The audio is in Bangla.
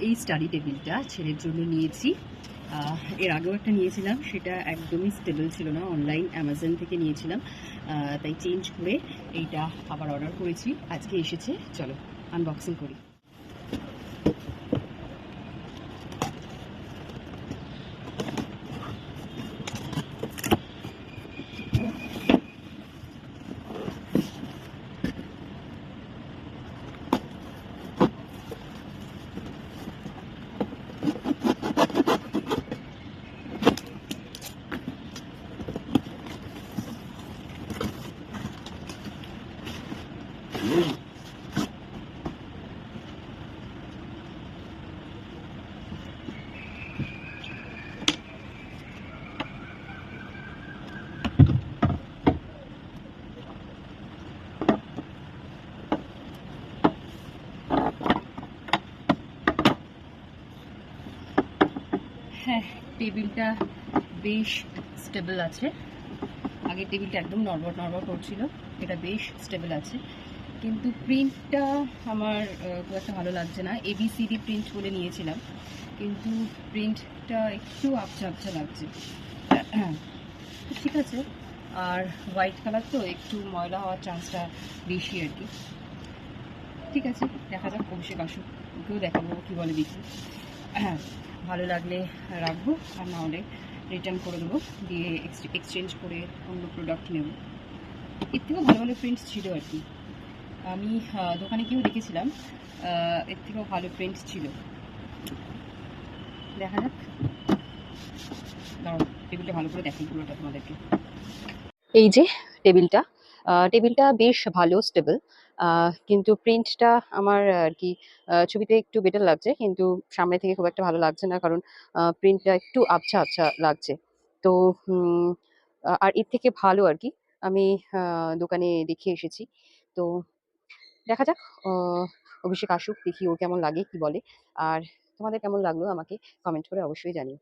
এই স্টাডি টেবিলটা ছেলের জন্য নিয়েছি। এর আগেও একটা নিয়েছিলাম, সেটা একদমই স্টেবল ছিল না, অনলাইন অ্যামাজন থেকে নিয়েছিলাম। তাই চেঞ্জ করে এইটা আবার অর্ডার করেছি, আজকে এসেছে। চলো আনবক্সিং করি। হ্যাঁ, টেবিলটা বেশ স্টেবল আছে। আগের টেবিলটা একদম নড়বড় নড়বড় করছিল, এটা বেশ স্টেবল আছে। কিন্তু প্রিন্টটা আমার খুব একটা ভালো লাগছে না। এবিসিডি প্রিন্ট বলে নিয়েছিলাম, কিন্তু প্রিন্টটা একটু আবছা আবছা লাগছে। ঠিক আছে, আর হোয়াইট কালার তো একটু ময়লা হওয়ার চান্সটা বেশি আর কি। ঠিক আছে, দেখা যাক, অভিষেক আসুক, ওকেও দেখাবো কী বলে দেখি। হ্যাঁ, ভালো লাগলে রাখবো, আর না হলে রিটার্ন করে দেবো, দিয়ে এক্সচেঞ্জ করে অন্য প্রোডাক্ট নেব। এর থেকেও ভালো ভালো প্রিন্টস ছিল আর কি। আমি দোকানে গিয়েও দেখেছিলাম, এর থেকেও ভালো প্রিন্টস ছিল। দেখা যাক, দাঁড়াও টেবিলটা ভালো করে দেখাই পুরোটা তোমাদেরকে। এই যে টেবিলটা, টেবিলটা বেশ ভালো স্টেবল, কিন্তু প্রিন্টটা আমার আর কি ছবিতে একটু বেটার লাগছে, কিন্তু সামনে থেকে খুব একটা ভালো লাগছে না, কারণ প্রিন্টটা একটু আবছা আবছা লাগছে। তো আর এর থেকে ভালো আর কি আমি দোকানে দেখে এসেছি। তো দেখা যাক, অভিষেক আসুক, দেখি ওর কেমন লাগে, কি বলে। আর তোমাদের কেমন লাগলো আমাকে কমেন্ট করে অবশ্যই জানিও।